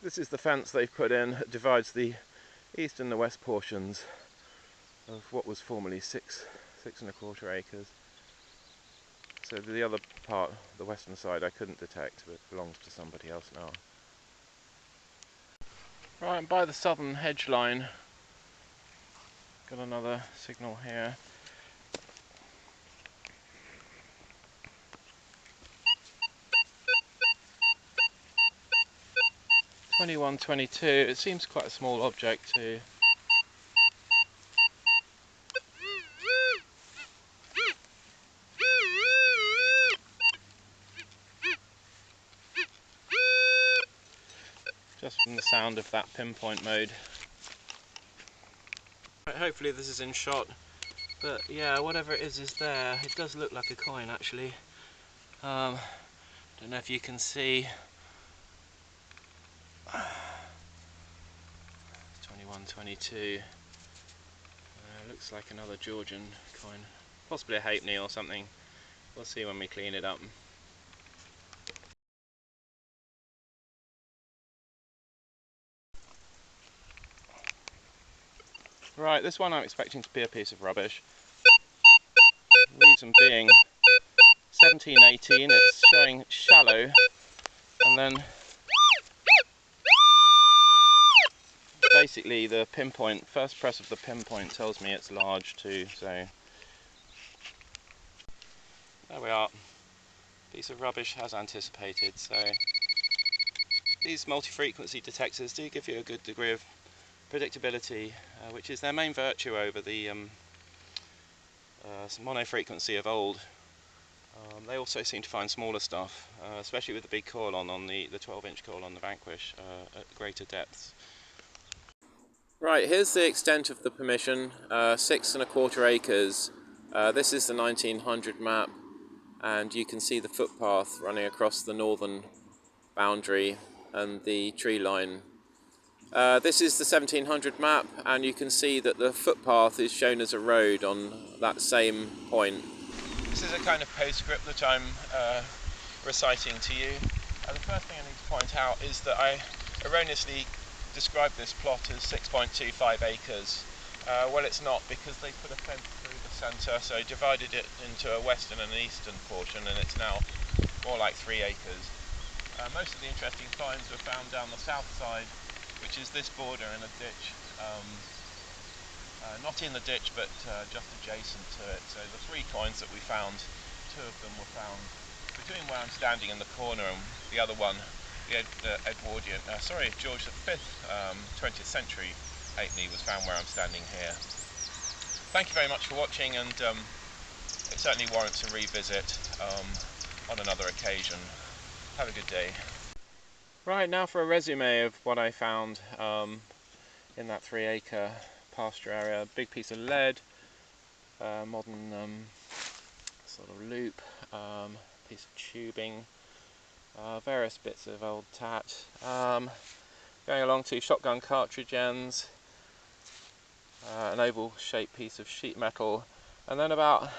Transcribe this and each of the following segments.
This is the fence they've put in. It divides the east and the west portions of what was formerly 6.25 acres. So the other part, the western side, I couldn't detect, but it belongs to somebody else now. Right, and by the southern hedge line, got another signal here. 2122. It seems quite a small object too. Just from the sound of that pinpoint mode. Right, hopefully this is in shot, but yeah, whatever it is there. It does look like a coin actually. Don't know if you can see. 2122. Looks like another Georgian coin, possibly a halfpenny or something. We'll see when we clean it up. Right, this one I'm expecting to be a piece of rubbish. Reason being, 1718, it's showing shallow, and then basically the pinpoint, first press of the pinpoint tells me it's large too, so there we are. Piece of rubbish as anticipated. So these multi-frequency detectors do give you a good degree of predictability, which is their main virtue over the mono-frequency of old. They also seem to find smaller stuff, especially with the big coil on the 12-inch coil on the Vanquish at greater depths. Right, here's the extent of the permission, 6.25 acres. This is the 1900 map, and you can see the footpath running across the northern boundary and the tree line. This is the 1700 map, and you can see that the footpath is shown as a road on that same point. This is a kind of postscript that I'm reciting to you. The first thing I need to point out is that I erroneously described this plot as 6.25 acres. Well, it's not, because they put a fence through the centre, so divided it into a western and an eastern portion, and it's now more like 3 acres. Most of the interesting finds were found down the south side, which is this border in a ditch. Not in the ditch, but just adjacent to it. So the 3 coins that we found, 2 of them were found between where I'm standing in the corner and the other one, the George V 20th century halfpenny was found where I'm standing here. Thank you very much for watching, and it certainly warrants a revisit on another occasion. Have a good day. Right, now for a resume of what I found in that 3-acre pasture area. Big piece of lead, modern sort of loop, piece of tubing, various bits of old tat, going along to shotgun cartridge ends, an oval shaped piece of sheet metal, and then about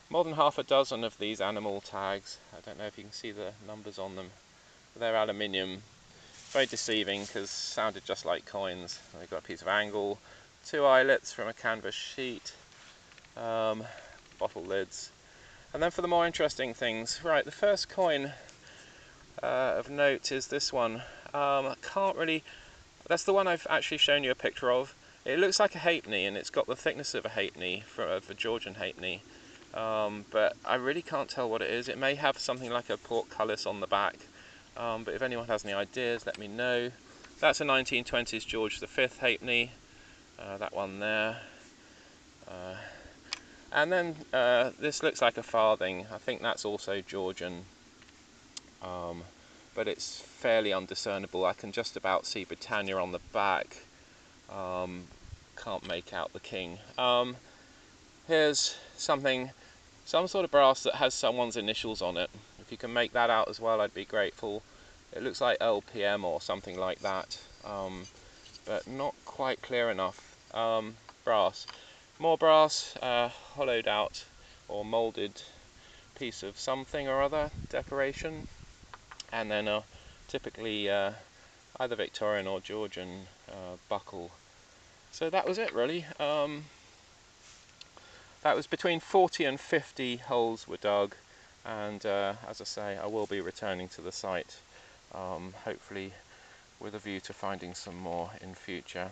more than half a dozen of these animal tags. I don't know if you can see the numbers on them, but they're aluminium. Very deceiving because sounded just like coins. They've got a piece of angle, 2 eyelets from a canvas sheet, bottle lids. And then for the more interesting things, right, the first coin of note is this one. I can't really, that's the one I've actually shown you a picture of. It looks like a halfpenny, and it's got the thickness of a halfpenny, of a Georgian halfpenny, but I really can't tell what it is. It may have something like a portcullis on the back, but if anyone has any ideas, let me know. That's a 1920s George V halfpenny, that one there. And then this looks like a farthing. I think that's also Georgian, but it's fairly undiscernible. I can just about see Britannia on the back. Can't make out the king. Here's something, some sort of brass that has someone's initials on it. If you can make that out as well, I'd be grateful. It looks like LPM or something like that, but not quite clear enough. Brass. More brass, hollowed out or moulded piece of something or other, decoration, and then typically either Victorian or Georgian buckle. So that was it really. That was between 40 and 50 holes were dug, and as I say, I will be returning to the site, hopefully with a view to finding some more in future.